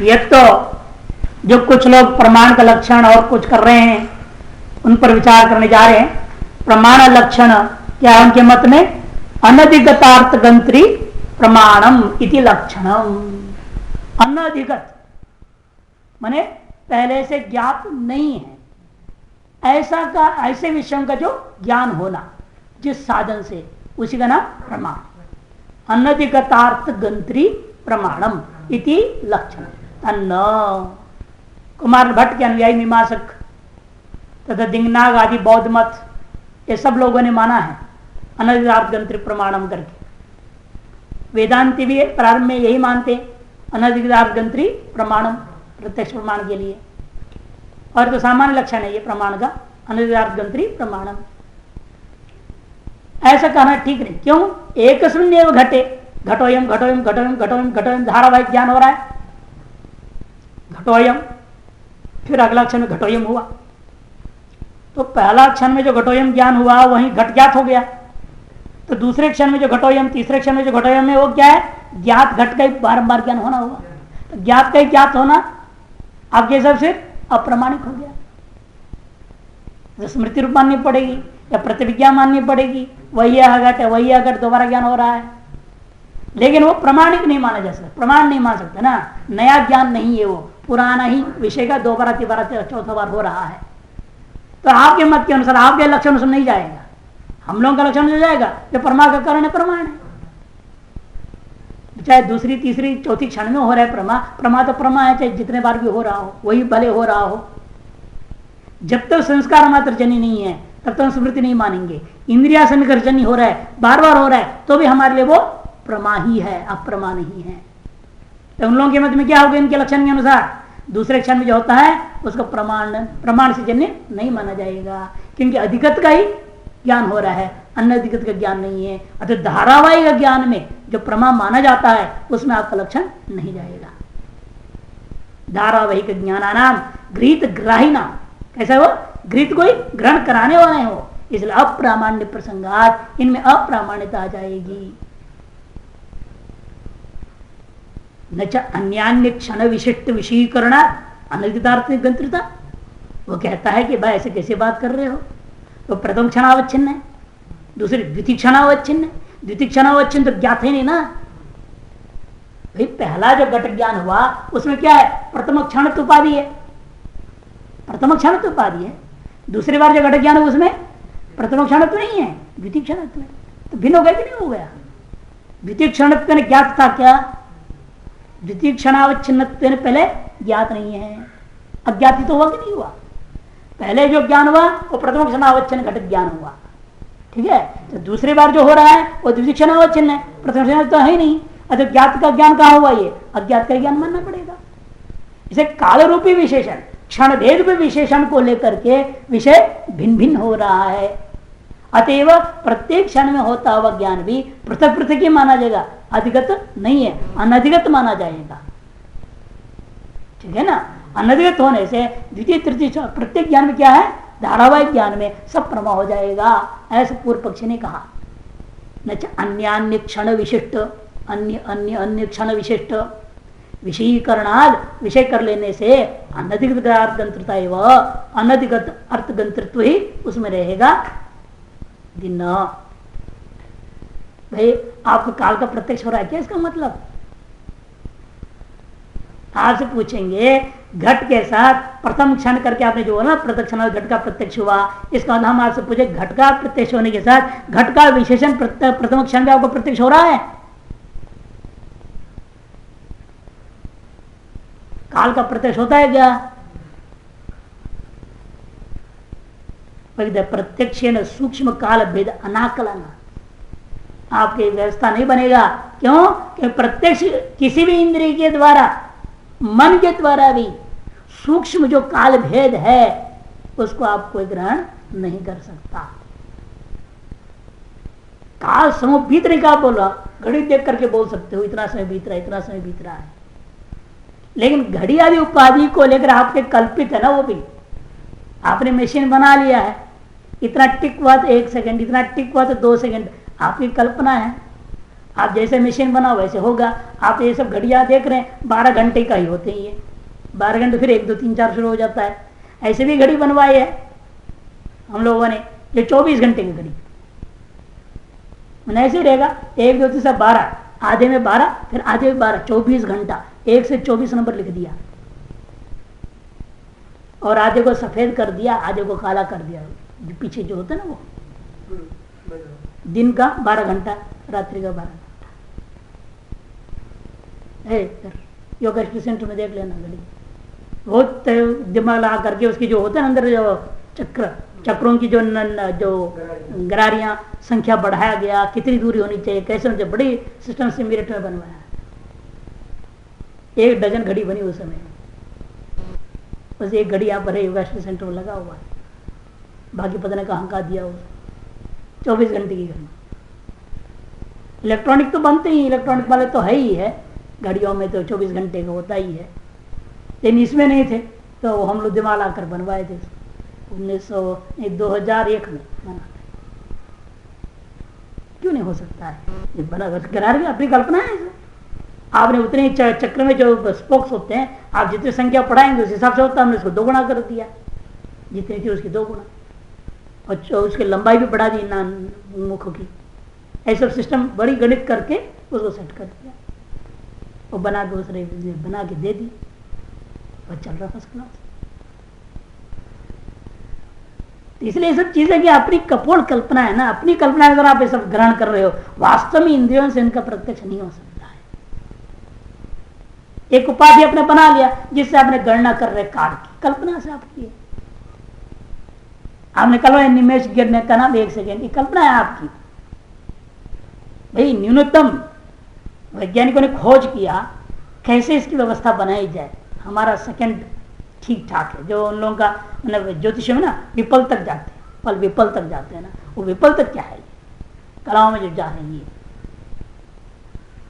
ये तो जो कुछ लोग प्रमाण का लक्षण और कुछ कर रहे हैं उन पर विचार करने जा रहे हैं। प्रमाण लक्षण क्या है उनके मत में? अनधिगतार्थ गंत्री प्रमाणम इति लक्षणम। अनधिगत माने पहले से ज्ञात नहीं है ऐसे विषयों का जो ज्ञान होना जिस साधन से, उसी का नाम प्रमाण। अनधिगतार्थ गंत्री प्रमाणम इति लक्षण। तन्न कुमार भट्ट के अनुयायी मीमांसक तथा दिंगनाग आदि बौद्ध मत ये सब लोगों ने माना है अनधिगतार्थ गंत्री प्रमाणम करके। वेदांती भी प्रारंभ में यही मानते अनधिगतार्थ गंत्री प्रमाणम प्रत्यक्ष प्रमाण के लिए। और तो सामान्य लक्षण है ये प्रमाण का, अनधिगतार्थ गंत्री प्रमाणम। ऐसा कहना ठीक नहीं। क्यों? एकस्मिन् एव घटे घटोयम घटोयम घटोयम घटोयम घटोयम धारावाहिक ज्ञान हो रहा है। घटोयम, फिर अगला क्षण में घटोयम हुआ, तो पहला क्षण में जो घटोयम ज्ञान हुआ वहीं घट ज्ञात हो गया। तो दूसरे क्षण में जो घटोयम, तीसरे क्षण में जो घटोयम है वो क्या है? ज्ञात घट का ही बारंबार ज्ञान होना हुआ। तो ज्ञात का ही ज्ञात होना आपके सब से अप्रमाणिक हो गया। तो स्मृति रूप माननी पड़ेगी या प्रतिविज्ञा माननी पड़ेगी। वही घट है, वही घट, दोबारा ज्ञान हो रहा है, लेकिन वो प्रमाणिक नहीं माना जा सकता। प्रमाण नहीं मान सकता ना, नया ज्ञान नहीं है, वो पुराना ही विषय का दोबारा तिबारा चौथा बार हो रहा है। तो आपके मत के अनुसार, आपके लक्षण अनुसार नहीं जाएगा। हम लोगों का लक्षण जो जाएगा जो परमा का कारण है, प्रमाण है। चाहे दूसरी तीसरी चौथी क्षण में हो रहा है प्रमा, प्रमा तो प्रमा है, चाहे जितने बार भी हो रहा हो वही भले हो रहा हो। जब तक संस्कार मात्र जनी नहीं है तब तक स्मृति नहीं मानेंगे। इंद्रिया सन्निकर्ष जनी हो रहा है, बार बार हो रहा है, तो भी हमारे लिए वो प्रमा ही है, अप्रमा नहीं है। तो उन लोगों के मत में क्या होगा? इनके लक्षण के अनुसार दूसरे क्षण में जो होता है उसको प्रमाण से जन्य नहीं माना जाएगा, क्योंकि अधिगत का ही ज्ञान हो रहा है, अन्य अधिगत का ज्ञान नहीं है। अतः धारावाहिक ज्ञान में जो प्रमा माना जाता है उसमें आपका लक्षण नहीं जाएगा। धारावाहिक ज्ञानानाम गृहीत ग्राहिना, कैसा वो? गृहीत कोई ग्रहण कराने वाले हो, इसलिए अप्रामाण्य प्रसंगात इनमें अप्रामाण्यता आ जाएगी। न च अन्यान्य क्षण विशिष्ट विषयीकरण अनधिगतार्थ गंत्रिता। वो कहता है कि भाई ऐसे कैसे बात कर रहे हो? तो प्रथम क्षणावच्छिन्न है, दूसरी द्वितीय क्षणावच्छिन्न है। द्वितीय क्षणावच्छिन्न तो ज्ञात है नहीं ना भाई। पहला जो घट ज्ञान हुआ उसमें क्या है? प्रथम क्षण उपाधि है, प्रथम क्षण उपाधि है। दूसरी बार जो घट ज्ञान हुआ उसमें प्रथम क्षण नहीं है, द्वितीय क्षण है। तो भिन्न हो गया कि नहीं हो गया? द्वितीय क्षण ने ज्ञात था क्या? द्वितीय क्षणावच्छिन्न पहले ज्ञात नहीं है, अज्ञात तो हुआ कि नहीं हुआ? पहले जो ज्ञान हुआ वो प्रथम क्षणावच्छिन्न घट ज्ञान हुआ, ठीक है। तो दूसरी बार जो हो रहा है वो द्वितीय क्षणावच्छिन्न है, प्रथम क्षण तो है ही नहीं। अतः ज्ञात का ज्ञान कहाँ हुआ? ये अज्ञात का ज्ञान मानना पड़ेगा। इसे काल रूपी विशेषण, क्षण भेद विशेषण को लेकर के विषय भिन्न भिन्न हो रहा है। अतएव प्रत्येक क्षण में होता हुआ ज्ञान भी पृथक पृथक ही माना जाएगा, अधिगत नहीं है, अनधिगत माना जाएगा, ठीक है ना। अनधिगत होने से द्वितीय तृतीय प्रत्येक ज्ञान में क्या है? धारावाहिक ज्ञान में सब प्रमा हो जाएगा, ऐसे पूर्व पक्षी ने कहा। न अन्य क्षण विशिष्ट, अन्य अन्य अन्य क्षण विशिष्ट विषयीकरणाद विषय कर लेने से अनधिगत अर्थगंत्रता एवं अनधिगत अर्थगंतृत्व ही उसमें रहेगा। दिन भाई आपको काल का प्रत्यक्ष हो रहा है क्या? इसका मतलब आपसे पूछेंगे घट के साथ प्रथम क्षण करके आपने जो बोला प्रत्यक्ष क्षण घट का प्रत्यक्ष हुआ, इसका मतलब हम आपसे पूछे घट का प्रत्यक्ष होने के साथ घट का विशेषण प्रथम क्षण में आपको प्रत्यक्ष हो रहा है? काल का प्रत्यक्ष होता है क्या? प्रत्यक्ष सूक्ष्म काल भेद अनाकलन, आपकी व्यवस्था नहीं बनेगा। क्यों? कि प्रत्यक्ष किसी भी इंद्रिय के द्वारा, मन के द्वारा भी सूक्ष्म जो काल भेद है उसको आप कोई ग्रहण नहीं कर सकता। काल समय बीतने का बोला, घड़ी देख करके बोल सकते हो इतना समय बीत रहा है, इतना समय बीत रहा है, लेकिन घड़ी आदि उपाधि को लेकर आपके कल्पित है ना। वो भी आपने मशीन बना लिया है, इतना टिक हुआ तो 1 सेकंड, इतना टिक हुआ तो 2 सेकंड, आपकी कल्पना है। आप जैसे मशीन बनाओ वैसे होगा। आप ये सब घड़ियां देख रहे हैं 12 घंटे का ही होते ही है, 12 घंटे फिर 1 2 3 4 शुरू हो जाता है। ऐसे भी घड़ी बनवाई है हम लोगों ने, ये 24 घंटे की घड़ी ऐसे रहेगा। 1 2 3 से 12, आधे में 12, फिर आधे में 12, 24 घंटा, 1 से 24 नंबर लिख दिया और आधे को सफेद कर दिया, आधे को काला कर दिया। पीछे जो होता है ना वो दिन का 12 घंटा, रात्रि का 12 घंटा। योगा सेंटर में देख लेना घड़ी, बहुत दिमाग लगा करके उसकी जो होता है अंदर जो चक्रों की जो गरारियां संख्या बढ़ाया गया, कितनी दूरी होनी चाहिए, कैसे होनी चाहिए, बड़ी सिस्टम से मिनट में बनवाया। 1 डजन घड़ी बनी उस समय। बस एक घड़ी यहाँ पर है योगा सेंटर में लगा हुआ है, बाकी पता नहीं कहाँ का दिया हुआ। 24 घंटे की घड़ी। इलेक्ट्रॉनिक तो बनते ही, इलेक्ट्रॉनिक वाले तो है ही है, घड़ियों में तो 24 घंटे का होता ही है, लेकिन इसमें नहीं थे तो हम लोग दिमाग लाकर बनवाए थे 2001 में बना। क्यों नहीं हो सकता है, ये बना गरार भी अपनी कल्पना है। आपने उतने चक्र में जो स्पोक्स होते हैं, आप जितनी संख्या पढ़ाएंगे उस हिसाब से होता है। हमने उसको 2 गुना कर दिया, जितनी थी उसकी 2 गुना, और उसकी लंबाई भी बढ़ा दी ना मुखों की। ऐसा सिस्टम बड़ी गणित करके उसको सेट कर दिया और बना के उसने बना के दे दी और चल रहा फर्स्ट क्लास। इसलिए सब चीजें कि अपनी कपोल कल्पना है ना, अपनी कल्पना अगर आप ये सब ग्रहण कर रहे हो, वास्तव में इंद्रियों से इनका प्रत्यक्ष नहीं हो सकता है। एक उपाधि आपने बना लिया जिससे आपने गणना कर रहे काल की, कल्पना से आपकी है। आपने कल्पना निमेश गिरने का नाम 1 सेकेंड, ये कल्पना है आपकी। भाई न्यूनतम वैज्ञानिकों ने खोज किया कैसे इसकी व्यवस्था बनाई जाए, हमारा सेकंड ठीक ठाक है। जो उन लोगों का मतलब ज्योतिष में ना विपल तक जाते हैं, पल विपल तक जाते हैं ना, वो विपल तक क्या है, कलाओं में जो जा रही है।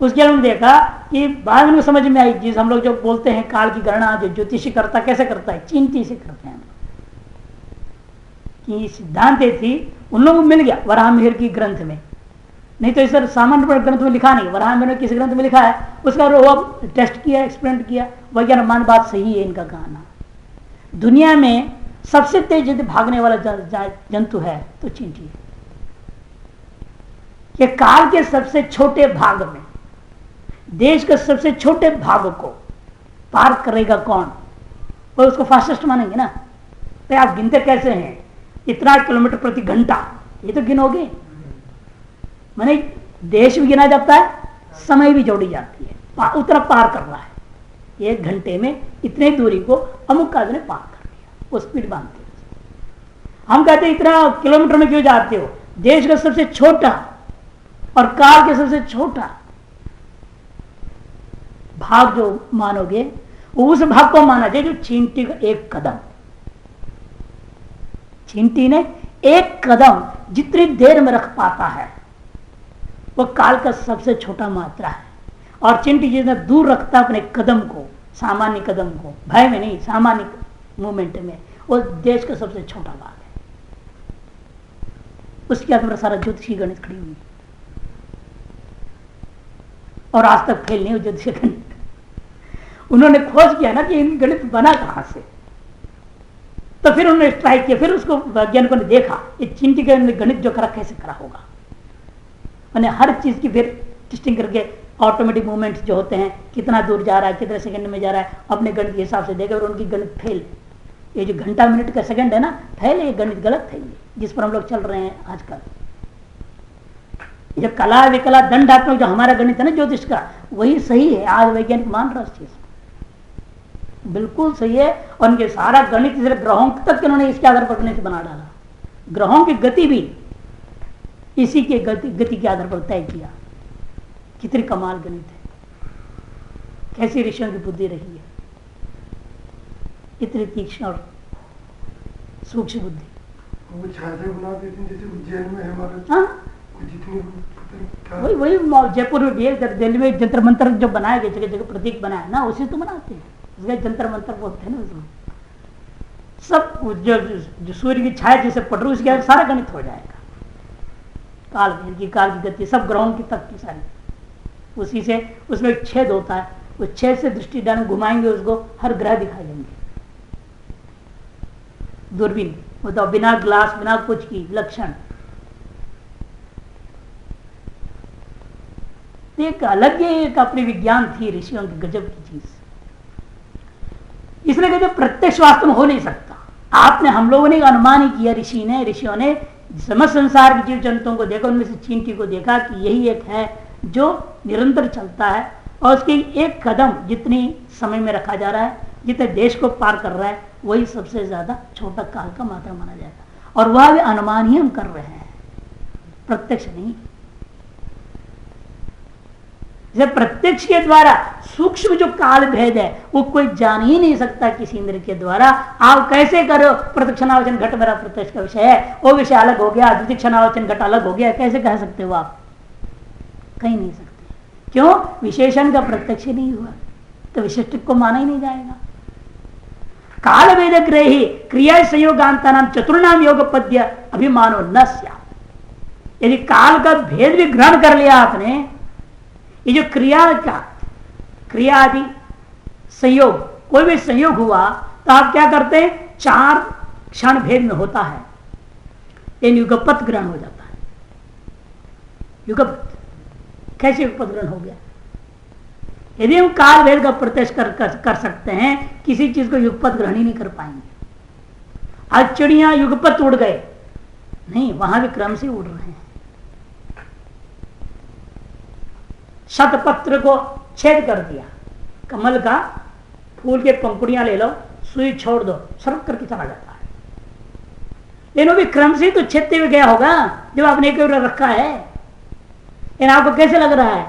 उसके बाद देखा कि बाद में समझ में आई, जिस हम लोग जो बोलते हैं काल की गणना जो ज्योतिषी करता कैसे करता है, चिंती से करते हैं कि सिद्धांत थी उन लोगों को मिल गया वराह मिहिर की ग्रंथ में, नहीं तो इस सामान्य ग्रंथ में लिखा नहीं। वराह मिहिर किस ग्रंथ में लिखा है, उसका वो टेस्ट किया, एक्सपेरिमेंट किया, वैज्ञानिक मान बात सही है इनका कहना। दुनिया में सबसे तेज यदि भागने वाला जंतु है तो चींटी है। कि काल के सबसे छोटे भाग में, देश के सबसे छोटे भाग को पार करेगा कौन, वो उसको फास्टेस्ट मानेंगे ना। तो आप गिनते कैसे हैं, इतना किलोमीटर प्रति घंटा, ये तो गिनोगे। माने देश भी गिना जाता है, समय भी जोड़ी जाती है, उतना पार कर रहा है। 1 घंटे में इतनी दूरी को अमुक काज ने पार कर लिया, वो स्पीड बांधते हैं। हम कहते हैं इतना किलोमीटर में क्यों जाते हो, देश का सबसे छोटा और काल के सबसे छोटा भाग जो मानोगे, उस भाग को माना जाए जो चींटी का 1 कदम। चींटी ने 1 कदम जितनी देर में रख पाता है वो काल का सबसे छोटा मात्रा है। और चिंटी जितना दूर रखता है अपने कदम को, सामान्य कदम को, भय में नहीं, सामान्य मूवमेंट में, वो देश का सबसे छोटा भाग है। उसके आधार पर सारा ज्योतिषी गणित खड़ी हुई और आज तक फेल नहीं हो ज्योतिषी गणित। उन्होंने खोज किया ना कि इन गणित बना कहां से, तो फिर उन्होंने ट्राई किया, फिर उसको वैज्ञानिकों ने देखा ये चिंटी का गणित जो करा कैसे करा होगा। मैंने हर चीज की फिर टेस्टिंग करके ऑटोमेटिक मूवमेंट्स जो होते हैं, कितना दूर जा रहा है, कितने सेकंड में जा रहा है, अपने गणित के हिसाब से देखा और उनकी गणित फेल। ये जो घंटा मिनट का सेकंड है ना, फेल है, ये गणित गलत है, ये जिस पर हम लोग चल रहे हैं आजकल। जो कला विकला दंडात्मक जो हमारा गणित है ना ज्योतिष का, वही सही है। आज वैज्ञानिक मान रहा है, चीज बिल्कुल सही है। और उनके सारा गणित ग्रहों तक उन्होंने इसके आधार पर गणित बना डाला। ग्रहों की गति भी इसी के गति के आधार पर तय किया। कितनी कमाल गणित है, कैसी ऋषियों की बुद्धि रही है, इतनी तीक्ष्ण और सूक्ष्म बुद्धि। वही जयपुर में भी है, दिल्ली में जंतर मंतर जो बनाया गया, जगह जगह प्रतीक बनाया ना, उसी तो बनाते हैं, उसका जंतर मंतर बोलते हैं ना। उसमें सब जो सूर्य की छाया जैसे पड़ रही, उसके सारा गणित हो जाएगा। काल की गति, सब ग्रहों की तक की सारी उसी से उसमें एक छेद होता है, उस छेद से दृष्टि डाल घुमाएंगे उसको हर ग्रह दिखाई देंगे। दूरबीन मतलब बिना ग्लास बिना कुछ की लक्षण। एक अलग ही एक अपनी विज्ञान थी ऋषियों की, गजब की चीज। इसलिए कहते प्रत्यक्ष वास्तव में हो नहीं सकता। आपने हम लोगों ने अनुमान ही किया, ऋषियों ने समस्त संसार के जीव जंतुओं को देखा, उनमें से चींटी को देखा कि यही एक है जो निरंतर चलता है और उसके एक कदम जितनी समय में रखा जा रहा है, जितने देश को पार कर रहा है, वही सबसे ज्यादा छोटा काल का मात्रा माना जाता। और वह भी अनुमान ही हम कर रहे हैं, प्रत्यक्ष नहीं। प्रत्यक्ष के द्वारा सूक्ष्म जो काल भेद है वो कोई जान ही नहीं सकता किसी इंद्र के द्वारा। आप कैसे करो प्रत्यक्षावचन घट मेरा प्रत्यक्ष का विषय है, वो विषय अलग हो गया, द्वितीक्षावचन घट अलग हो गया, कैसे कह सकते हो आप? कहीं नहीं सकते। क्यों? विशेषण का प्रत्यक्ष नहीं हुआ तो विशिष्ट को माना ही नहीं जाएगा। काल भेद ग्रही क्रिया संयोगांता नाम चतुर्नाम योग पद्य अभिमानो न स्यात्। यदि काल का भेद भी ग्रहण कर लिया आपने, ये जो क्रिया आदि संयोग, कोई भी संयोग हुआ तो आप क्या करते हैं? 4 क्षण भेद में होता है, ये युगपत ग्रहण हो जाता है। युगपत कैसे युगपत ग्रहण हो गया? यदि हम काल भेद का प्रत्यक्ष कर सकते हैं, किसी चीज को युगपत ग्रहण ही नहीं कर पाएंगे। आज चिड़िया युगपत उड़ गए नहीं, वहां भी क्रम से उड़ रहे हैं। शतपत्र को छेद कर दिया, कमल का फूल के पंखुड़ियां ले लो, सुई छोड़ दो, सरक करके चला जाता है। लेकिन भी क्रम से तो छेदते हुए गया होगा जब आपने एक रखा है। लेकिन आपको कैसे लग रहा है?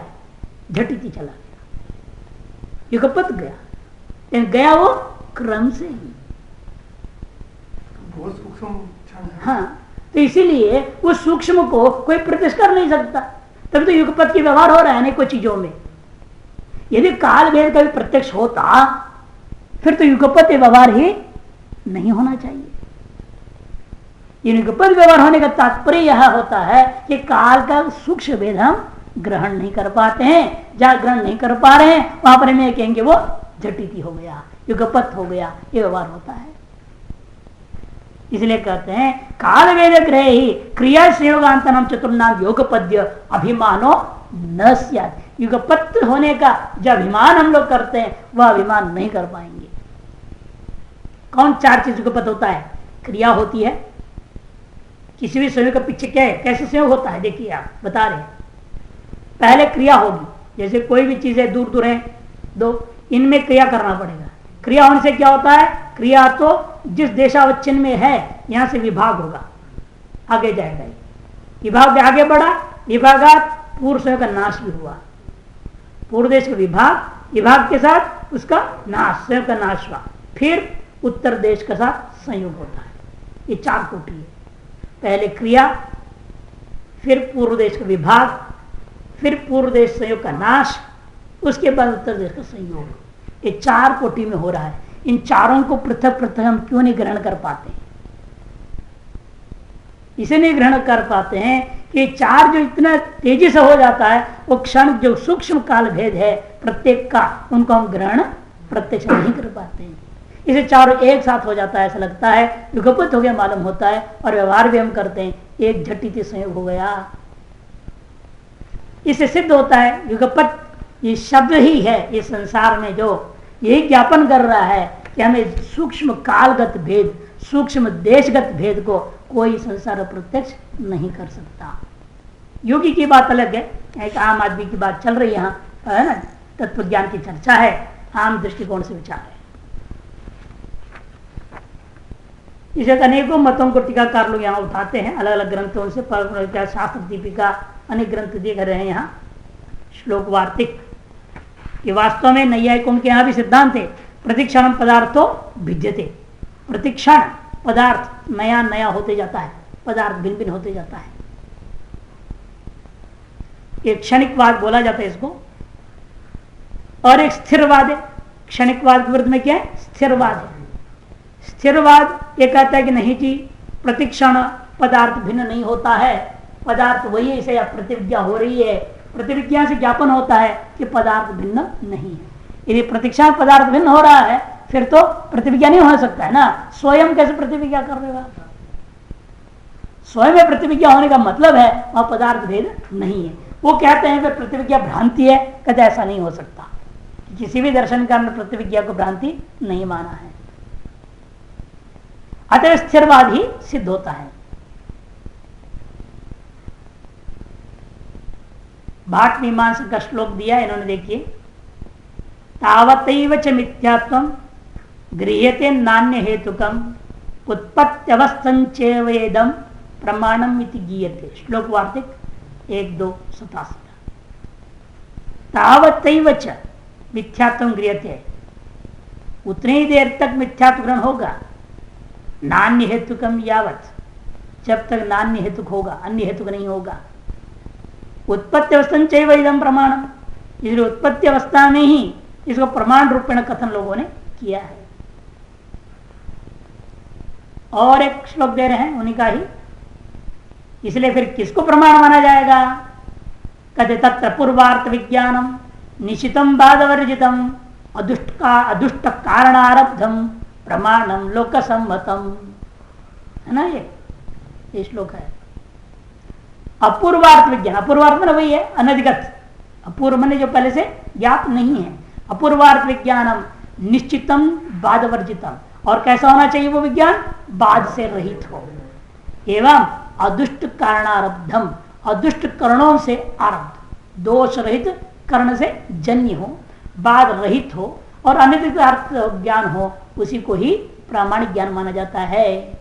झटिति चला गया, युगपत गया, लेकिन गया वो क्रम से ही। हाँ, तो इसीलिए उस सूक्ष्म को कोई प्रत्यक्ष कर नहीं सकता। तभी तो युगपत की व्यवहार हो रहा है अनेकों चीजों में। यदि काल भेद का भी प्रत्यक्ष होता फिर तो युगपत व्यवहार ही नहीं होना चाहिए। युगपत व्यवहार होने का तात्पर्य यह होता है कि काल का सूक्ष्म भेद हम ग्रहण नहीं कर पाते हैं। जहां ग्रहण नहीं कर पा रहे हैं वहां पर में कहेंगे वो झटिति हो गया, युगपत हो गया, ये व्यवहार होता है। इसलिए कहते हैं काल वेद ग्रह ही क्रिया संयोगांतरम चतुर्नाम योग पद्य अभिमानो न स्यात्। युगपत होने का जो अभिमान हम लोग करते हैं वह अभिमान नहीं कर पाएंगे। कौन 4 चीज युगपत होता है? क्रिया होती है, किसी भी संयोग का पीछे क्या है, कैसे संयोग होता है? देखिए आप बता रहे हैं, पहले क्रिया होगी। जैसे कोई भी चीज है, दूर दूर है दो, इनमें क्रिया करना पड़ेगा। क्रिया होने से क्या होता है? क्रिया तो जिस देशावच्छिन्न में है यहां से विभाग होगा, आगे जाएगा। विभाग में आगे बढ़ा, विभागात पूर्व संयोग का नाश भी हुआ। पूर्व देश का विभाग, विभाग के साथ उसका नाश, संयोग का नाश हुआ। फिर उत्तर देश के साथ संयोग होता है। ये 4 कोटि है। पहले क्रिया, फिर पूर्व देश का विभाग, फिर पूर्व देश संयोग का नाश, उसके बाद उत्तर देश का संयोग। ये 4 कोटि में हो रहा है। इन चारों को पृथक पृथक हम क्यों नहीं ग्रहण कर पाते? इसे नहीं ग्रहण कर पाते हैं कि 4 जो इतना तेजी से हो जाता है, वो क्षण जो सूक्ष्म काल भेद है प्रत्येक का, उनको हम ग्रहण प्रत्यक्ष नहीं कर पाते हैं। इसे चारों एक साथ हो जाता है, ऐसा लगता है युगपत हो गया मालूम होता है, और व्यवहार भी हम करते हैं, एक झटिति संयोग हो गया। इससे सिद्ध होता है युगपत ये शब्द ही है इस संसार में जो यही ज्ञापन कर रहा है कि हमें सूक्ष्म कालगत भेद, सूक्ष्म देशगत भेद को कोई संसार प्रत्यक्ष नहीं कर सकता। योगी की बात अलग है, एक आम आदमी की बात चल रही है यहाँ, है ना, तत्व ज्ञान की चर्चा है, आम दृष्टिकोण से विचार है। इसे अनेकों मतों को टीकाकार लोग यहाँ उठाते हैं अलग अलग ग्रंथों से, शास्त्र दीपिका अनेक ग्रंथ देख रहे हैं यहाँ, श्लोक वार्तिक कि वास्तव में नैयायिकों के यहाँ भी सिद्धांत है प्रतिक्षण पदार्थों भिद्यते। प्रतिक्षण पदार्थ नया नया होते जाता है, पदार्थ भिन्न भिन्न होते जाता है। एक क्षणिकवाद बोला जाता है इसको, और एक स्थिरवाद है। क्षणिकवाद के विरुद्ध में क्या है? स्थिरवाद है। स्थिरवाद ये कहता है कि नहीं जी, प्रतिक्षण पदार्थ भिन्न नहीं होता है, पदार्थ वही है, इसे प्रतिज्ञा हो रही है, प्रतिविज्ञा से ज्ञापन होता है कि पदार्थ भिन्न नहीं है। यदि प्रतीक्षा पदार्थ भिन्न हो रहा है फिर तो प्रतिविज्ञा नहीं हो सकता है ना। स्वयं कैसे प्रतिविज्ञा कर रहे हो आप? स्वयं में प्रतिविज्ञा होने का मतलब है वह पदार्थ भेद नहीं है। वो कहते हैं कि प्रतिविज्ञा भ्रांति है, कहते ऐसा नहीं हो सकता। किसी भी दर्शनकार ने प्रतिविज्ञा को भ्रांति नहीं माना है, अतः स्थिरवाद ही सिद्ध होता है। भाट मीमांसा का श्लोक दिया इन्होंने, देखिए, तावतैव च मिथ्यात्वं गृह्यते नान्य हेतुकम उत्पत्त्यवस्थंचेवेदम प्रमाणम इति गीयते। श्लोक वार्तिक 1:287। तावतैव च मिथ्यात्वं गृह्यते, उतनी ही देर तक मिथ्यात्व ग्रहण होगा, नान्य हेतुकम यावत, जब तक नान्य हेतुक होगा, अन्य हेतुक नहीं होगा। उत्पत्ति अवस्था चैव इदम प्रमाणम, इसलिए उत्पत्ति अवस्था में ही इसको प्रमाण रूपेण कथन लोगों ने किया है। और एक श्लोक दे रहे हैं उन्हीं का ही, इसलिए फिर किसको प्रमाण माना जाएगा? कहते तत्र पूर्वार्थ विज्ञानम निशितम बाधवर्जितम अदुष्ट कारणारब्धम प्रमाणम लोक सम्मतम, है ना। ये श्लोक है। अपूर्वार्थ विज्ञान, अपूर्वार्थ में वही है अनधिगत, अपूर्व मैंने जो पहले से ज्ञात नहीं है। अपूर्वार्थ विज्ञानम निश्चितम बाधवर्जितम, और कैसा होना चाहिए वो विज्ञान? बाध से रहित हो। एवं अदुष्ट कारणारब्धम, अदुष्ट करणों से आरब्ध, दोष रहित कर्ण से जन्य हो, बाध रहित हो और अनधिगत ज्ञान हो, उसी को ही प्रामाणिक ज्ञान माना जाता है।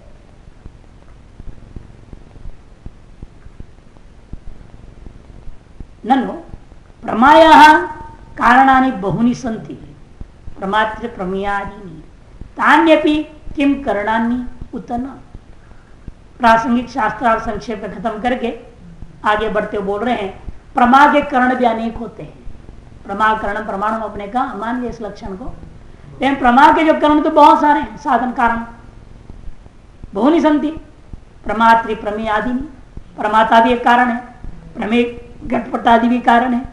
ननु प्रमायाः कारणानि बहुनि सन्ति प्रमात्र प्रमेयादीनि तान्यपि किम करणानि उत न। प्रासंगिक शास्त्रार्थ संक्षेप में खत्म करके आगे बढ़ते बोल रहे हैं, प्रमा के करण भी अनेक होते हैं। प्रमा करण प्रमाण अपने का मान लिया इस लक्षण को, लेकिन प्रमा के जो करण तो बहुत सारे हैं, साधन कारण बहुनि सन्ति प्रमात्र प्रमेयादीनि, प्रमाता भी एक कारण है, प्रमेय घटपट आदि भी कारण है।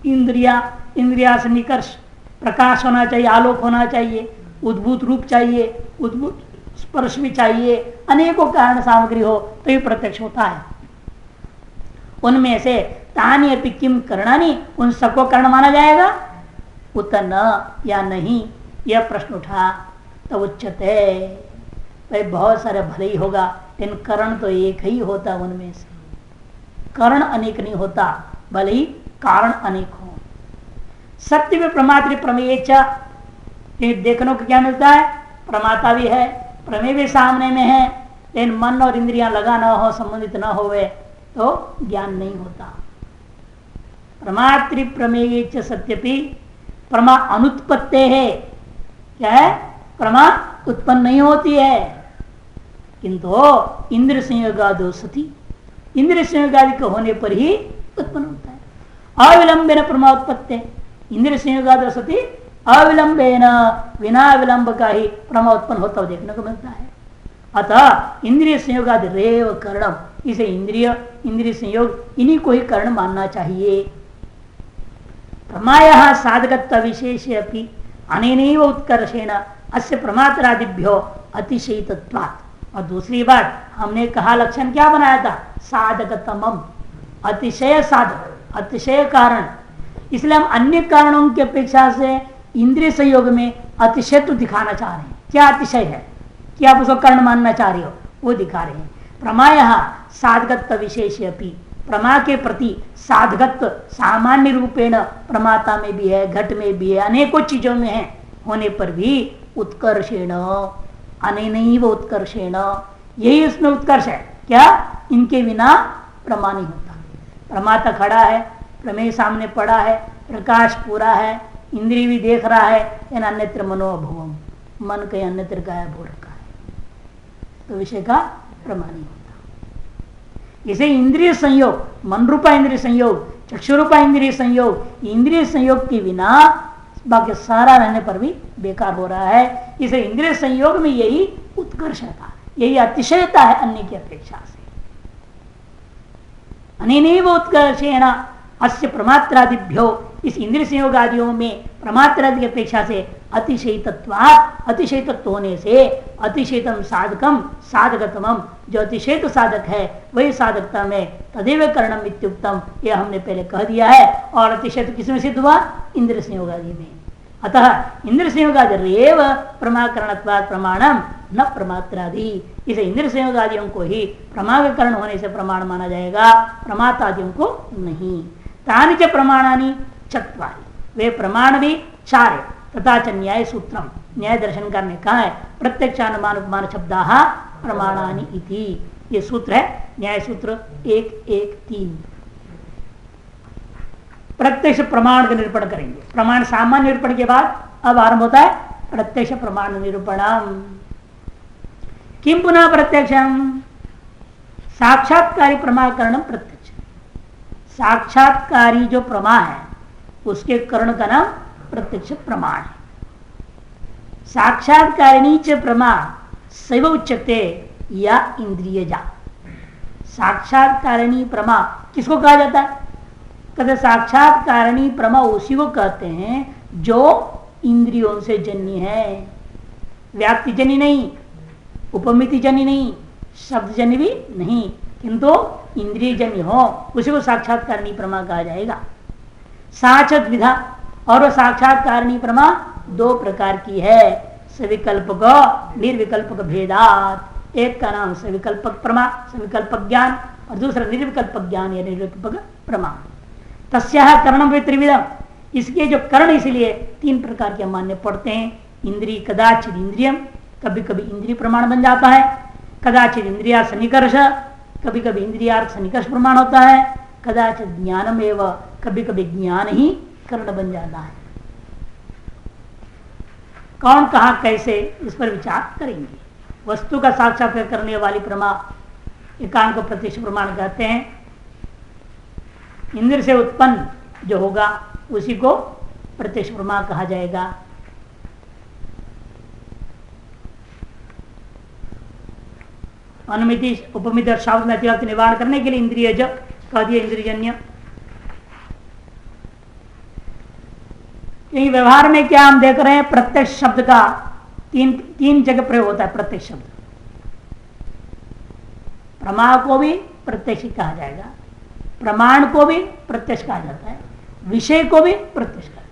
इंद्रिया से निकर्ष, प्रकाश होना चाहिए, आलोक होना चाहिए, उद्भूत रूप चाहिए, उद्भूत स्पर्श भी चाहिए, अनेकों कारण सामग्री हो तो ही प्रत्यक्ष होता है। उनमें से तानी अपि किम करणानि, उन सबको कर्ण माना जाएगा? उत न, या नहीं, यह प्रश्न उठा तो उच्चते, भाई बहुत सारे भले ही होगा, लेकिन कर्ण तो एक ही होता उनमें से, कर्ण अनेक नहीं होता, भले ही कारण अनेक हो। सत्य में प्रमात्र प्रमेय देखने को क्या मिलता है? प्रमाता भी है, प्रमेय भी सामने में है, लेकिन मन और इंद्रियां लगा न हो, संबंधित न होवे तो ज्ञान नहीं होता। प्रमात्र प्रमेय सत्यपि प्रमा अनुत्पत्ति है, क्या है? प्रमा उत्पन्न नहीं होती है, किंतु इंद्र संयोगादो सती, इंद्र संयोगादि के होने पर ही उत्पन्न होता है। अविलंबेन प्रमा उत्पत्ति, इंद्र संयोगादो सती अविलंबेन, बिना विलंब का ही प्रमा उत्पन्न होता हुआ देखने को मिलता है। अतः इंद्रिय संयोगादि रेव करणम, इसे इंद्रिय संयोग इन्हीं को ही कर्ण मानना चाहिए। प्रमायः साधकत्व विशेष अपि अनेनैव उत्कर्षेण अस्य प्रमात्रादिभ्यो अतिशयितत्वात्। और दूसरी बात हमने कहा लक्षण क्या बनाया था? साधकतमम, अतिशय साधक, अतिशय कारण। इसलिए हम अन्य कारणों की अपेक्षा से इंद्रिय संयोग में अतिशय तो दिखाना चाह रहे हैं। क्या अतिशय है कि आप उसको कर्ण मानना चाह रहे हो, वो दिखा रहे हैं। प्रमायः साधकत्व विशेष अपि, प्रमा के प्रति साधकत्व सामान्य रूपेण प्रमाता में भी है, घट में भी है, अनेकों चीजों में है, होने पर भी उत्कर्षेण, अनेनैव उत्कर्षेण, यही उसमें उत्कर्ष है। क्या? इनके बिना प्रमा नहीं होता। प्रमाता खड़ा है, प्रमेय सामने पड़ा है, प्रकाश पूरा है, इंद्रिय भी देख रहा है, इन अन्यत्र मनोभवम, मन कहीं अन्यत्र गायब हो रखा है, तो विषय का प्रमा नहीं होता। इसे इंद्रिय संयोग, मन रूपा इंद्रिय संयोग, चक्षु रूपा इंद्रिय संयोग, इंद्रिय संयोग के बिना बाकी सारा रहने पर भी बेकार हो रहा है। इसे इंद्रिय संयोग में यही उत्कर्षता, यही अतिशयता है अन्य की अपेक्षा से। अनेनैव उत्कर्षेण अस्य प्रमात्रादिभ्यो इस इंद्रिय संयोग आदियों में प्रमात्रादि की अपेक्षा से अतिशयित्वात् अतिशयित्व होने से अतिशयितम साधकम साधकतमम जो अतिशयित साधक है वही साधकता में तदेव करणम इत्युक्तम यह हमने पहले कह दिया है। और अतिशयित्व किसमें सिद्ध हुआ? इंद्रिय संयोग आदि में। अतः इंद्र संयोगादिरेव प्रमाकरणत्वात् प्रमाणम न प्रमात्रादि। इसे इंद्र संयोगादियों को ही प्रमाकरण होने से प्रमाण माना जाएगा, प्रमातादियों को नहीं। तानि च प्रमाणानि चत्वारि, वे प्रमाण भी चार है। तथा च न्याय सूत्रम, न्याय दर्शनकार ने कहा है प्रत्यक्षानुमान उपमान शब्दाः प्रमाणानि इति। ये सूत्र है न्याय सूत्र 1:1-3। प्रत्यक्ष प्रमाण का निरूपण करेंगे। प्रमाण सामान्य निरूपण के बाद अब आरंभ होता है प्रत्यक्ष प्रमाण निरूपणम। किम पुनः प्रत्यक्षम? साक्षात्कारी प्रमाकरणम प्रत्यक्ष। साक्षात्कारी जो प्रमा है उसके करण का नाम प्रत्यक्ष प्रमाण है। साक्षात्कारिणी च प्रमा सैव उच्यते या इंद्रियजा। साक्षात्कारिणी प्रमा किसको कहा जाता है? कहते साक्षात्कारिणी प्रमा उसी को कहते हैं जो इंद्रियों से जन्य है, व्याप्ति जन्य नहीं, उपमिति जन्य नहीं, शब्द जन्य भी नहीं, किंतु इंद्रिय जन्य हो उसी को साक्षात्कारिणी प्रमा कहा जाएगा। साक्षात विधा, और वह साक्षात्कारिणी प्रमा दो प्रकार की है, सविकल्पक निर्विकल्पक भेदात। एक का नाम सविकल्पक प्रमा, सविकल्पक ज्ञान, और दूसरा निर्विकल्पक ज्ञान या निर्विकल्पक प्रमा। तस्याः करणम त्रिविधम, इसके जो करण इसलिए तीन प्रकार के मान्य पड़ते हैं। इंद्रिय कदाचित इंद्रियम, कभी कभी इंद्रिय प्रमाण बन जाता है। कदाचित इंद्रिया सन्निकर्ष, कभी कभी इंद्रियार्थ सन्निकर्ष प्रमाण होता है। कदाचित ज्ञानम एवं, कभी कभी ज्ञान ही करण बन जाता है। कौन कहा कैसे इस पर विचार करेंगे। वस्तु का साक्षात्कार करने वाली प्रमा एकांत को प्रत्यक्ष प्रमाण कहते हैं। इंद्र से उत्पन्न जो होगा उसी को प्रत्यक्ष प्रमा कहा जाएगा। अनुमिति उपमित और शब्द में अतिव्याप्ति निवारण करने के लिए इंद्रिय ज कह दिया, इंद्रियजन्य। क्योंकि व्यवहार में क्या हम देख रहे हैं, प्रत्यक्ष शब्द का तीन जगह प्रयोग होता है। प्रत्यक्ष शब्द प्रमा को भी प्रत्यक्ष कहा जाएगा, प्रमाण को भी प्रत्यक्ष कहा जाता है, विषय को भी प्रत्यक्ष कहा जाता है।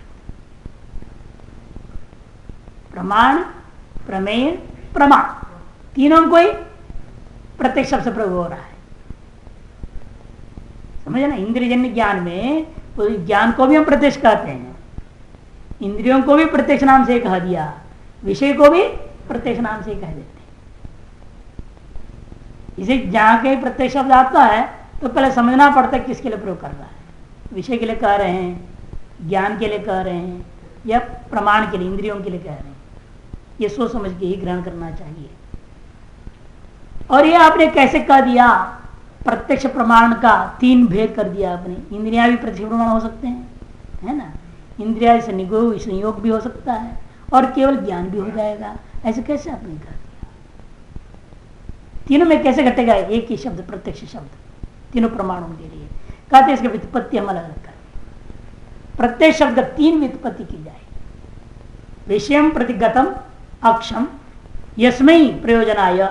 प्रमाण, प्रमेय, प्रमा तीनों को ही प्रत्यक्ष शब्द से प्रयोग हो रहा है। समझे ना? इंद्रियजन्य ज्ञान में तो ज्ञान को भी हम प्रत्यक्ष कहते हैं, इंद्रियों को भी प्रत्यक्ष नाम से कह दिया, विषय को भी प्रत्यक्ष नाम से कह देते हैं। इसे जहां कहीं प्रत्यक्ष शब्द आता है तो पहले समझना पड़ता है किसके लिए प्रयोग कर रहा है। विषय के लिए कह रहे हैं, ज्ञान के लिए कह रहे हैं, या प्रमाण के लिए, इंद्रियों के लिए कह रहे हैं। ये सोच समझ के ही ग्रहण करना चाहिए। और ये आपने कैसे कह दिया? प्रत्यक्ष प्रमाण का तीन भेद कर दिया आपने। इंद्रियां भी प्रत्यक्ष प्रमाण हो सकते हैं, है ना? इंद्रिया से संयोग भी हो सकता है और केवल ज्ञान भी हो जाएगा। ऐसे कैसे आपने कह दिया? तीनों में कैसे घटेगा एक ही शब्द प्रत्यक्ष शब्द तीनों प्रमाणों के लिए? कहते इसकी व्युत्पत्ति हम अलग अलग करें। प्रत्यक्ष शब्द तीन व्युत्पत्ति की जाए। विषयम प्रतिगतम अक्षम यस्मै प्रयोजनाय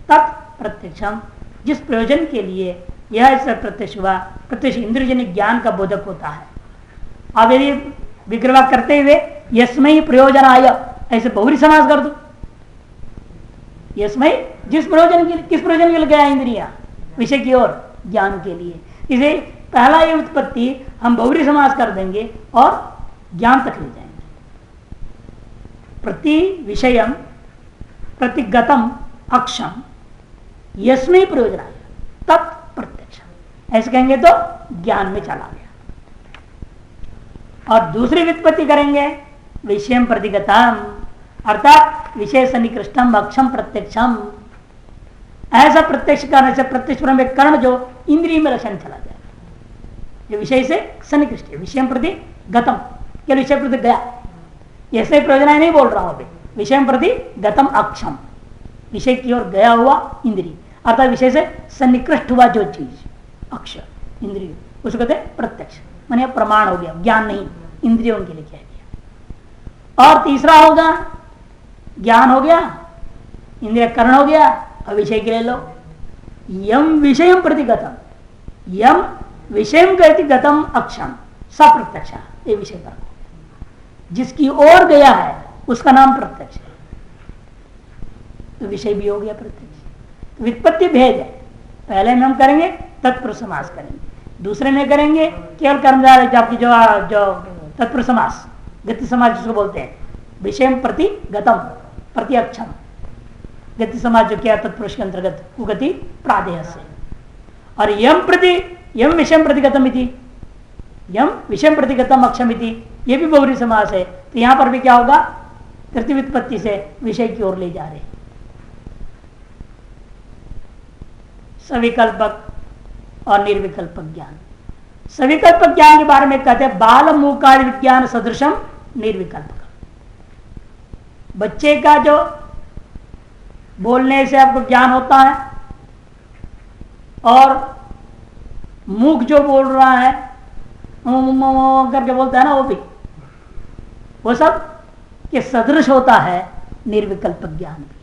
तत् प्रत्यक्षम, जिस प्रयोजन के लिए यह प्रत्यक्ष हुआ, प्रत्यक्ष इंद्रियजन्य ज्ञान का बोधक होता है। अब यदि विग्रह करते हुए यस्मै प्रयोजनाय ऐसे बहुरी समास कर दो, यस्मै जिस प्रयोजन के लिए, किस प्रयोजन के लिए गया इंद्रिया? विषय की ओर, ज्ञान के लिए। इसे पहला ये उत्पत्ति हम बहुरी समास कर देंगे और ज्ञान तक ले जाएंगे। प्रति विषयम प्रतिगतम अक्षम यस्मै प्रयोजनाय तत् प्रत्यक्षम, ऐसे कहेंगे तो ज्ञान में चला गया। और दूसरी व्युत्पत्ति करेंगे विषयम प्रतिगतम, अर्थात विषय सन्निकृष्टम अक्षम प्रत्यक्षम। ऐसा प्रत्यक्ष करने से प्रत्यक्ष में कर्ण जो इंद्रिय में रचन चला जाएगा, जो विषय से सन्निकृष्ट है। विषय प्रति गतम, क्या विषय प्रति गया, ऐसे प्रयोजन नहीं बोल रहा हूं अभी। विषय प्रति गतम अक्षम, विषय की ओर गया हुआ इंद्रिय, अर्थात विषय से सन्निकृष्ट हुआ जो चीज, अक्ष इंद्रिय, उसको कहते हैं प्रत्यक्ष। माने प्रमाण हो गया, ज्ञान नहीं, इंद्रियों के लिए कह दिया। और तीसरा होगा ज्ञान हो गया, इंद्रिय करण हो गया, और विषय के लिए लो यम विषय प्रतिगतम, यम विषय प्रतिगतम अक्षम सप्रत्यक्ष, ये विषय पर जिसकी ओर गया है उसका नाम प्रत्यक्ष है, तो विषय भी हो गया प्रत्यक्ष। व्युत्पत्ति भेद है, पहले में हम करेंगे तत्पुरुष समास करेंगे, दूसरे में करेंगे केवल कर्मधारय आपकी जो तत्पुरुष समास गति समाज जिसको बोलते हैं, विषय प्रति गतम प्रति अक्षम, गति समाज जो क्या तत्पुरुष के अंतर्गत कुगति प्रादेय से, और यम विषय प्रतिगतम इति, यम विषय प्रतिगतम अक्षम इति, ये भी बहुरी समास है। तो यहां पर भी क्या होगा, तृतीय व्युत्पत्ति से विषय की ओर ले जा रहे, सविकल्पक और निर्विकल्पक ज्ञान। सविकल्पक ज्ञान के बारे में कहते हैं बाल मूकादि विज्ञान सदृशम निर्विकल्पक, बच्चे का जो बोलने से आपको ज्ञान होता है और मूक जो बोल रहा है करके बोलता है ना, वो सब के सदृश होता है निर्विकल्पक ज्ञान भी,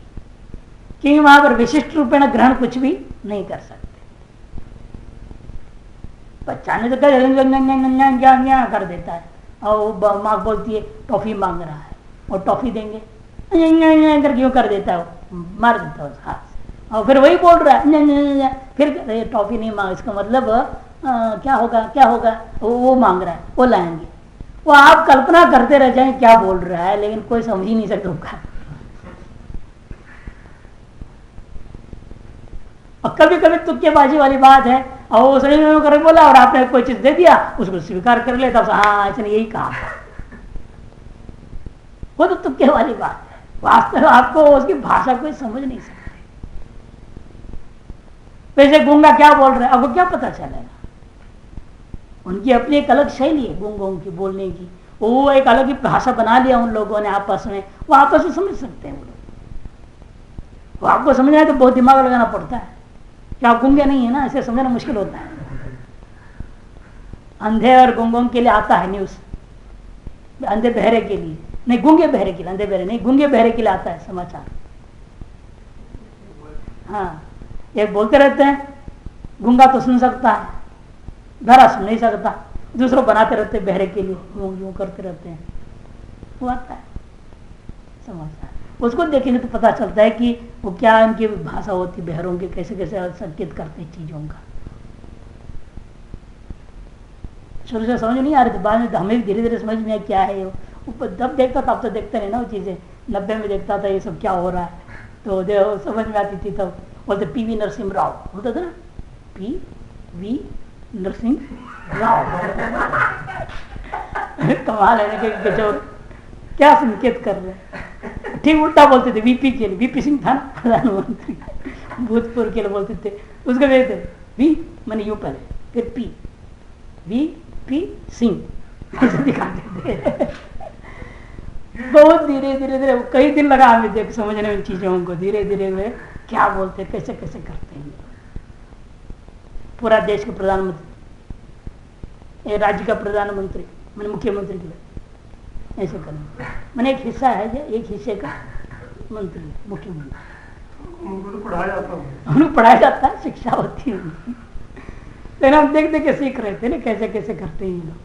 क्योंकि वहां पर विशिष्ट रूपेण ग्रहण कुछ भी नहीं कर सकते। बच्चा ने तो कर देता है, और माँ बोलती है टॉफी मांग रहा है और टॉफी देंगे करके क्यों कर देता है, वो मार देता है हाथ से, और फिर वही बोल रहा है फिर टॉफी नहीं मांग, इसका मतलब क्या होगा वो मांग रहा है, वो लाएंगे। वो आप कल्पना करते रह जाएंगे क्या बोल रहा है, लेकिन कोई समझ ही नहीं सकता होगा। और कभी कभी तुक्केबाजी वाली बात है, और वो सही में कर बोला और आपने कोई चीज दे दिया, उसको स्वीकार कर ले, तब हाँ इसने यही कहा, वो तो तुक्के वाली बात है। वास्तव में आपको उसकी भाषा कोई समझ नहीं सकता। वैसे गूंगा क्या बोल रहे हैं आपको क्या पता चलेगा, उनकी अपनी एक अलग शैली है गूंगों की बोलने की, वो एक अलग ही भाषा बना लिया उन लोगों ने आपस में, वो आपस में समझ सकते हैं वो लोग। वो आपको समझना है तो बहुत दिमाग लगाना पड़ता है, क्या आप गूंगे नहीं है ना, इसे समझना मुश्किल होता है। अंधे और गूंगों के लिए आता है न्यूज, अंधे बहरे के लिए नहीं, गूंगे बहरे के लिए, अंधे बहरे नहीं, गूंगे बहरे के लिए आता है समाचार। हाँ, एक बोलते रहते हैं गूंगा तो सुन सकता है, बहरा सुन नहीं सकता, दूसरों बनाते रहते हैं बहरे के लिए, यूं करते रहते हैं, वो आता है समाचार। उसको देखेंगे तो पता चलता है कि वो क्या इनकी भाषा होती बहरों की, कैसे कैसे संकेत करते हैं चीजों का। शुरू से समझ नहीं आ रही थी, बाद में हमें धीरे धीरे समझ में क्या है। वो जब देखता था, अब तो देखते नहीं ना वो चीजें, 90 में देखता था ये सब क्या हो रहा है, तो समझ में आती थी। तब बोलते पीवी नरसिंह राव बोलता था ना, पीवी नरसिंह राव कमाल है ना, जो क्या संकेत कर रहे हैं। ठीक उल्टा बोलते थे वीपी के लिए, वीपी सिंह था ना प्रधानमंत्री, भूतपूर्व के लिए बोलते थे, उसको भेजते वी मैंने यू पहले, फिर पी वी पी सिंह ऐसे दिखाते थे। बहुत धीरे धीरे धीरे कई दिन लगा हमें देख समझने में चीजों को, धीरे धीरे वे क्या बोलते कैसे कैसे करते हैं। पूरा देश के प्रधानमंत्री, राज्य का प्रधानमंत्री मैंने मुख्यमंत्री के लिए ऐसे करना, मैंने एक हिस्सा है, एक हिस्से का मंत्री मुख्यमंत्री, उनको पढ़ाया जाता है, शिक्षा होती है, लेकिन हम देख देख के सीख रहे थे ना कैसे कैसे करते हैं ये लोग।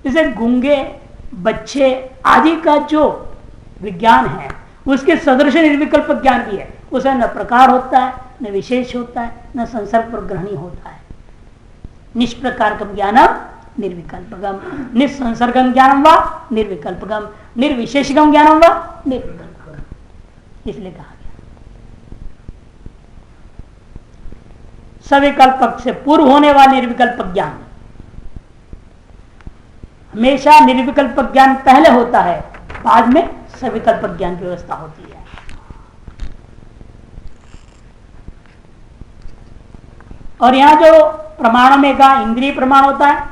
इसे गूंगे बच्चे आदि का जो विज्ञान है उसके सदृश निर्विकल्प ज्ञान भी है, उसमें न प्रकार होता है, न विशेष होता है, न संसर्ग पर ग्रहणी होता है। निष्प्रकारकम ज्ञानम निर्विकल्पकम, निसंसर्गम ज्ञानम व निर्विकल्पकम, निर्विशेषकम ज्ञानम व निर्विकल्पकम, इसलिए कहा गया। सविकल्पक से पूर्व होने वाला निर्विकल्पक ज्ञान, हमेशा निर्विकल्पक ज्ञान पहले होता है, बाद में सविकल्पक ज्ञान की व्यवस्था होती है। और यहां जो प्रमाणों में का इंद्रिय प्रमाण होता है,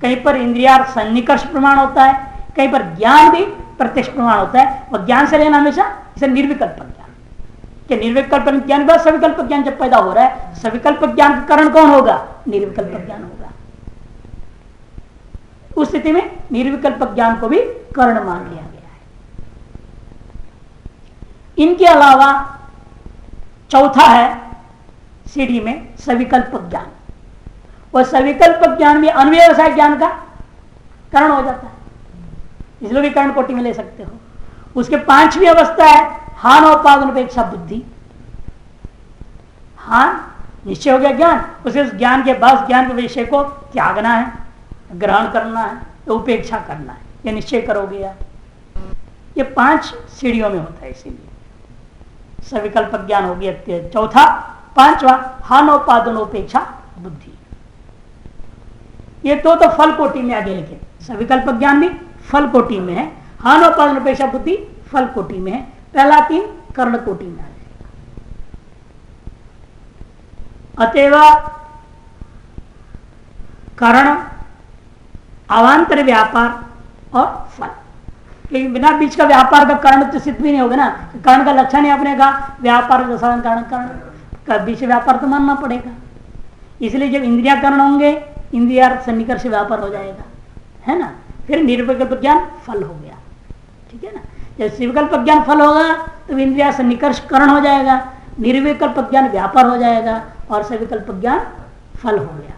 कहीं पर इंद्रियार्थ सन्निकर्ष प्रमाण होता है, कहीं पर ज्ञान भी प्रत्यक्ष प्रमाण होता है, और ज्ञान से लेना हमेशा इसे निर्विकल्पक ज्ञान। कि निर्विकल्पक ज्ञान के बाद सविकल्पक ज्ञान जब पैदा हो रहा है, सविकल्पक ज्ञान का कारण कौन होगा? निर्विकल्पक ज्ञान होगा। उस स्थिति में निर्विकल्प ज्ञान को भी कर्ण मान लिया गया है। इनके अलावा चौथा है सीढ़ी में सविकल्प ज्ञान। वह सविकल्प ज्ञान भी अनव्यवसाय ज्ञान का कारण हो जाता है, इसलिए भी कर्ण कोटि में ले सकते हो। उसके पांचवी अवस्था है हानोपादनोपेक्षा बुद्धि। हान निश्चय हो गया ज्ञान, उसे उस ज्ञान के बाद ज्ञान के विषय को त्यागना है, ग्रहण करना है, तो उपेक्षा करना है, ये निश्चय करोगे आप। ये 5 सीढ़ियों में होता है, इसीलिए सविकल्प ज्ञान हो गया चौथा। पांचवा हानोपादनोपेक्षा बुद्धि। ये तो फल कोटि में आ गया, लेकिन सविकल्प ज्ञान भी फल कोटि में है, हानोपादनोपेक्षा बुद्धि फल कोटि में है। पहला 3 कर्ण कोटि में आ जाएगा। अतएव कर्ण, अवांतर व्यापार और फल, क्योंकि बिना बीच का व्यापार का कारण तो सिद्ध भी नहीं होगा ना। कर्ण का लक्षण ही अपने कहा व्यापार का साधन कारण, कर्ण का बीच व्यापार तो मानना पड़ेगा। इसलिए जब इंद्रिया कर्ण होंगे, इंद्रिया सन्निकर्ष व्यापार हो जाएगा, है ना। फिर निर्विकल्प ज्ञान फल हो गया, ठीक है ना। जब विकल्प ज्ञान फल होगा तो इंद्रिया सन्निकर्ष कर्ण हो जाएगा, निर्विकल्प ज्ञान व्यापार हो जाएगा और सविकल्प ज्ञान फल हो गया।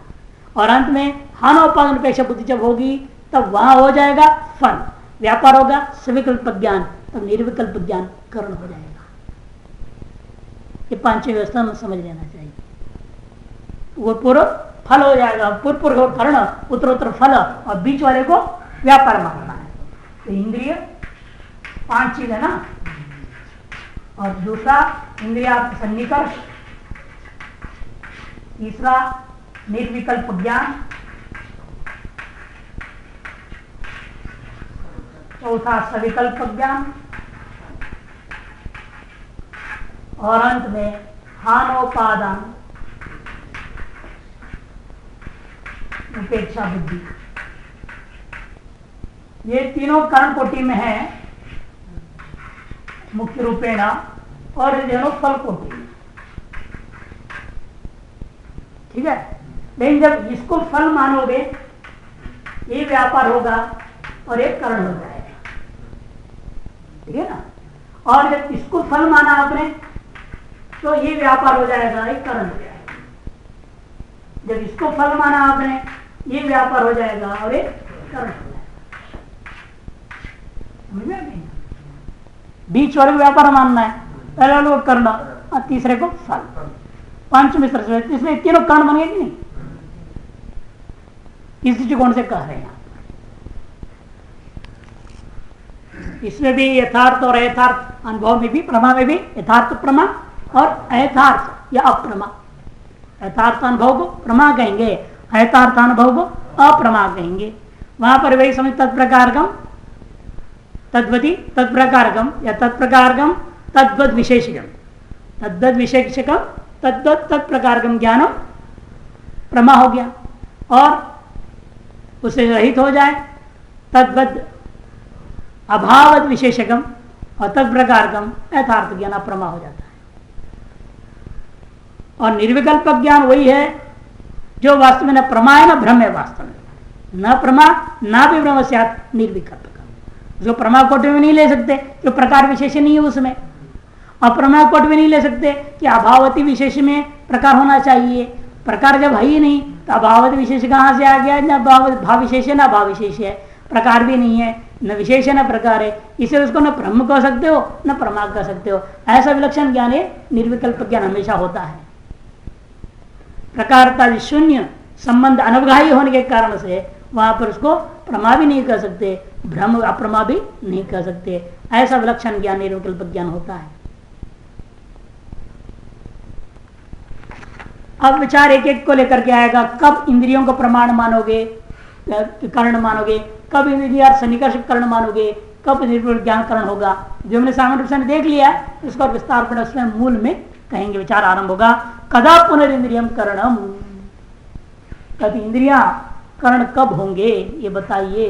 और अंत में हानोपादन अपेक्षा बुद्धि जब होगी तब वहां हो जाएगा फल, व्यापार होगा सविकल्प ज्ञान, तब निर्विकल्प ज्ञान कर्ण हो जाएगा। ये 5वीं व्यवस्था में समझ लेना चाहिए। वो पूर्व फल हो जाएगा, पूर्व कर्ण, उत्तरोत्तर फल, और बीच वाले को व्यापार मानना है। तो इंद्रिय 5 चीज है ना, और दूसरा इंद्रिया सन्निकर्ष, तीसरा निर्विकल्प ज्ञान, चौथा सविकल्प ज्ञान, और अंत में हानोपादान उपेक्षा बुद्धि। ये तीनों कर्ण कोटि में है मुख्य रूपेण, और दोनों फल कोटि में, ठीक है। लेकिन जब इसको फल मानोगे ये व्यापार होगा और एक कर्ण हो जाएगा, ठीक है ना। और जब इसको फल माना आपने तो ये व्यापार हो जाएगा, एक कर्ण हो जाएगा। जब इसको फल माना आपने ये व्यापार हो जाएगा और एक कर्ण हो जाएगा। बीच वाले को व्यापार मानना है, पहले वाले को कर्ण और तीसरे को फल, 5 मिश्र से, इसमें तीनों कर्ण बन गए कि नहीं। इस दृष्टिकोण से कह रहे हैं। इसमें भी यथार्थ और अयथार्थ अनुभव में भी, प्रमा में भी यथार्थ प्रमा और अयथार्थ या अप्रमा। यथार्थ अनुभव को प्रमा कहेंगे, अयथार्थ अनुभव को अप्रमा कहेंगे। वहां पर वही समझ तत्प्रकारकम तद्वती तत्प्रकारकम या तत्प्रकारकम तद्वद विशेषकम, तद्वद विशेषकम तद्वत तत्प्रकारकम ज्ञानम प्रमा हो गया, और उससे रहित हो जाए तद्वद अभावद विशेषकम और तत्प्रकारकम यथार्थ ज्ञान अप्रमा हो जाता है। और निर्विकल्प ज्ञान वही है जो वास्तव में न प्रमा है न भ्रम है, वास्तव में न प्रमा न भी भ्रम से निर्विकल्प का, जो प्रमा कोटि में नहीं ले सकते, जो प्रकार विशेष नहीं है उसमें, अप्रमा कोटि में नहीं ले सकते कि अभावती विशेष में प्रकार होना चाहिए। प्रकार जब है ही नहीं तो अभावती विशेष कहां से आ गया, न भाव विशेष है न अभाव विशेष है, प्रकार भी नहीं है, न विशेष है न प्रकार है, इसे उसको न ब्रह्म कह सकते हो न प्रमा कह सकते हो। ऐसा विलक्षण ज्ञान है, निर्विकल्प ज्ञान हमेशा होता है। प्रकारता शून्य संबंध अनवगाही होने के कारण से वहां पर उसको प्रमा भी नहीं कर सकते, भ्रम अप्रमा भी नहीं कर सकते। ऐसा विलक्षण ज्ञान निर्विकल्प ज्ञान होता है। अब विचार एक एक को लेकर के आएगा। कब इंद्रियों को प्रमाण मानोगे, कर्ण मानोगे, कब इंद्रिया सन्निकर्ष कर्ण मानोगे, कब निर्विकल्प ज्ञान कर्ण होगा, जो हमने सामान्य रूप से देख लिया है, इसको विस्तार पर उसमें मूल में कहेंगे। विचार आरंभ होगा। कदा पुनरिंद्रियम करणम, कभी इंद्रिया कर्ण कब होंगे ये बताइए।